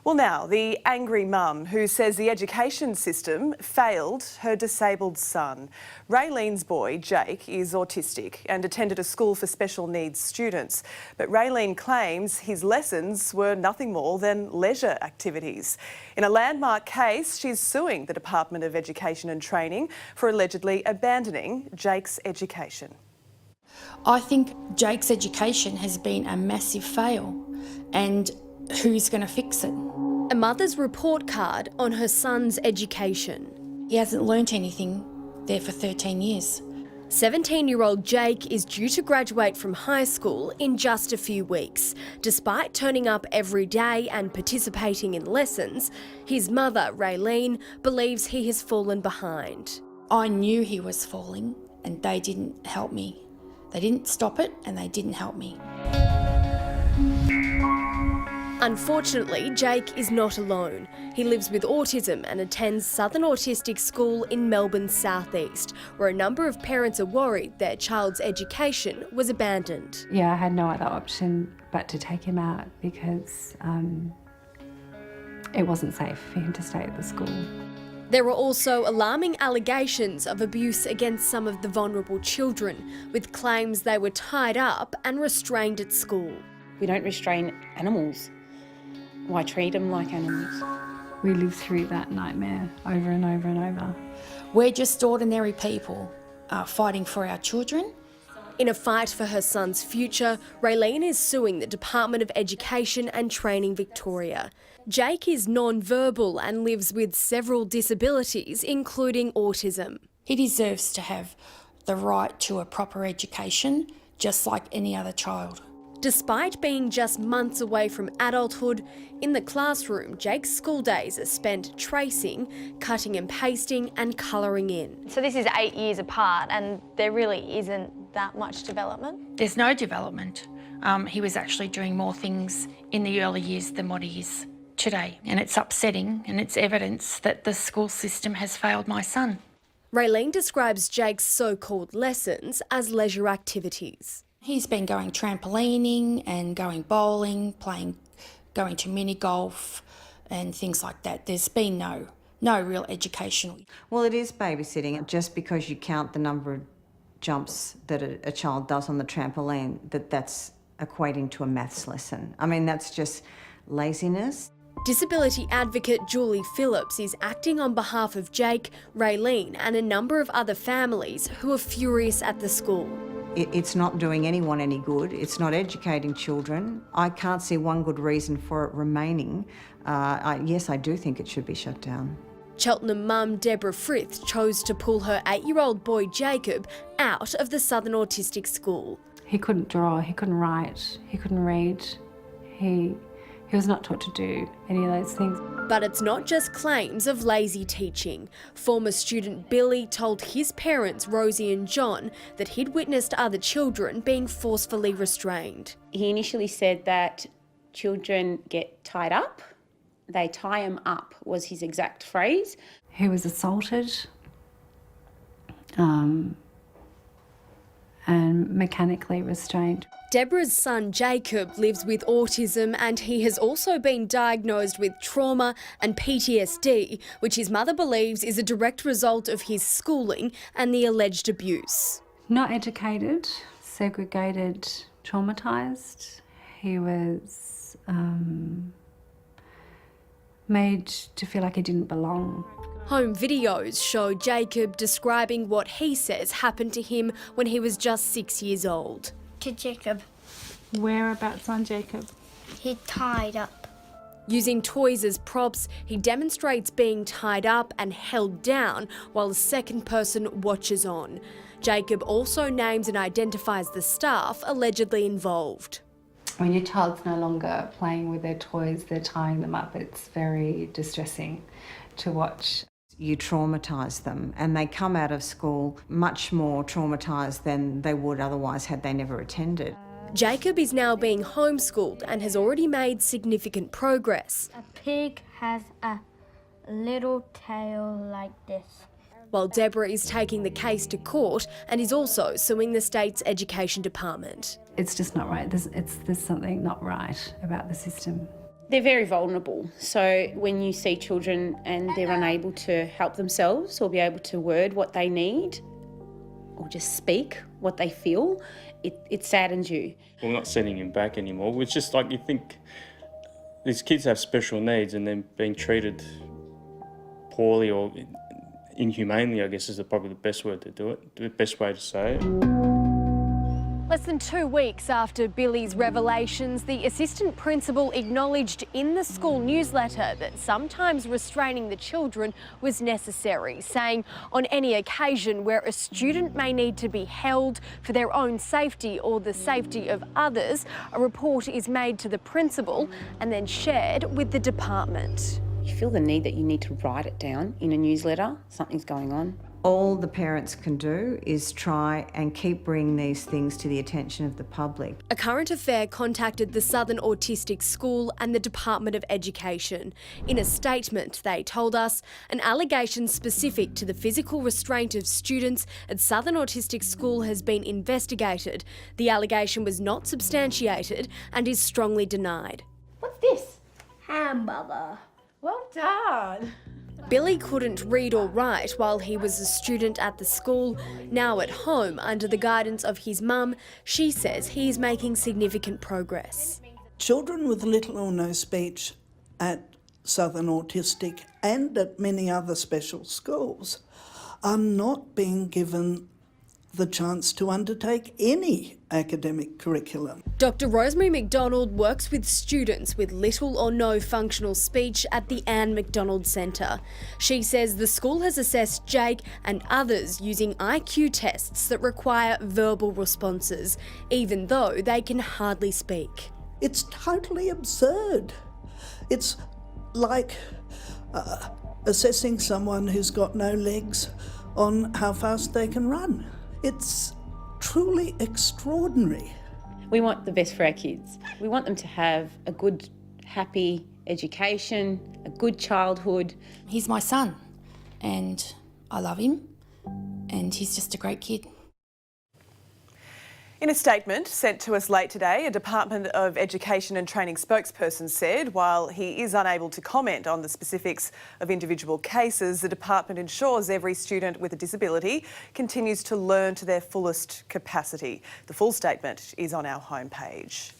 Well, now, the angry mum who says the education system failed her disabled son. Raylene's boy, Jake, is autistic and attended a school for special needs students. But Raylene claims his lessons were nothing more than leisure activities. In a landmark case, she's suing the Department of Education and Training for allegedly abandoning Jake's education. I think Jake's education has been a massive fail, and who's going to fix it? A mother's report card on her son's education. He hasn't learnt anything there for 13 years. 17-year-old Jake is due to graduate from high school in just a few weeks. Despite turning up every day and participating in lessons, his mother, Raylene, believes he has fallen behind. I knew he was falling and they didn't help me. They didn't stop it and they didn't help me. Unfortunately, Jake is not alone. He lives with autism and attends Southern Autistic School in Melbourne's southeast, where a number of parents are worried their child's education was abandoned. Yeah, I had no other option but to take him out because it wasn't safe for him to stay at the school. There were also alarming allegations of abuse against some of the vulnerable children, with claims they were tied up and restrained at school. We don't restrain animals. Why treat them like animals? We lived through that nightmare over and over and over. We're just ordinary people fighting for our children. In a fight for her son's future, Raylene is suing the Department of Education and Training Victoria. Jake is non-verbal and lives with several disabilities, including autism. He deserves to have the right to a proper education, just like any other child. Despite being just months away from adulthood, in the classroom, Jake's school days are spent tracing, cutting and pasting and colouring in. So this is 8 years apart and there really isn't that much development? There's no development. He was actually doing more things in the early years than what he is today. And it's upsetting and it's evidence that the school system has failed my son. Raylene describes Jake's so-called lessons as leisure activities. He's been going trampolining and going bowling, going to mini golf and things like that. There's been no real educational. Well, it is babysitting. Just because you count the number of jumps that a child does on the trampoline, that's equating to a maths lesson. I mean, that's just laziness. Disability advocate Julie Phillips is acting on behalf of Jake, Raylene and a number of other families who are furious at the school. It's not doing anyone any good. It's not educating children. I can't see one good reason for it remaining. Yes, I do think it should be shut down. Cheltenham mum Deborah Frith chose to pull her 8-year-old boy Jacob out of the Southern Autistic School. He couldn't draw, he couldn't write, he couldn't read. He was not taught to do any of those things. But it's not just claims of lazy teaching. Former student Billy told his parents, Rosie and John, that he'd witnessed other children being forcefully restrained. He initially said that children get tied up. They tie them up, was his exact phrase. He was assaulted and mechanically restrained. Deborah's son Jacob lives with autism and he has also been diagnosed with trauma and PTSD, which his mother believes is a direct result of his schooling and the alleged abuse. Not educated, segregated, traumatised. He was made to feel like he didn't belong. Home videos show Jacob describing what he says happened to him when he was just 6 years old. To Jacob. Whereabouts on Jacob? He tied up. Using toys as props, he demonstrates being tied up and held down while a second person watches on. Jacob also names and identifies the staff allegedly involved. When your child's no longer playing with their toys, they're tying them up, it's very distressing to watch. You traumatise them and they come out of school much more traumatised than they would otherwise had they never attended. Jacob is now being homeschooled and has already made significant progress. A pig has a little tail like this. While Deborah is taking the case to court and is also suing the state's education department. It's just not right. There's something not right about the system. They're very vulnerable. So when you see children and they're unable to help themselves or be able to word what they need or just speak what they feel, it saddens you. We're not sending him back anymore. It's just like you think these kids have special needs and then being treated poorly or inhumanely, I guess is probably the best word to do it, the best way to say it. Less than 2 weeks after Billy's revelations, the assistant principal acknowledged in the school newsletter that sometimes restraining the children was necessary, saying on any occasion where a student may need to be held for their own safety or the safety of others, a report is made to the principal and then shared with the department. You feel the need that you need to write it down in a newsletter, something's going on. All the parents can do is try and keep bringing these things to the attention of the public. A Current Affair contacted the Southern Autistic School and the Department of Education. In a statement, they told us an allegation specific to the physical restraint of students at Southern Autistic School has been investigated. The allegation was not substantiated and is strongly denied. What's this? Hamburger. Well done. Billy couldn't read or write while he was a student at the school. Now at home, under the guidance of his mum, she says he is making significant progress. Children with little or no speech at Southern Autistic and at many other special schools are not being given the chance to undertake any academic curriculum. Dr. Rosemary McDonald works with students with little or no functional speech at the Anne McDonald Centre. She says the school has assessed Jake and others using IQ tests that require verbal responses, even though they can hardly speak. It's totally absurd. It's like assessing someone who's got no legs on how fast they can run. It's truly extraordinary. We want the best for our kids. We want them to have a good, happy education, a good childhood. He's my son and I love him and he's just a great kid. In a statement sent to us late today, a Department of Education and Training spokesperson said while he is unable to comment on the specifics of individual cases, the department ensures every student with a disability continues to learn to their fullest capacity. The full statement is on our homepage.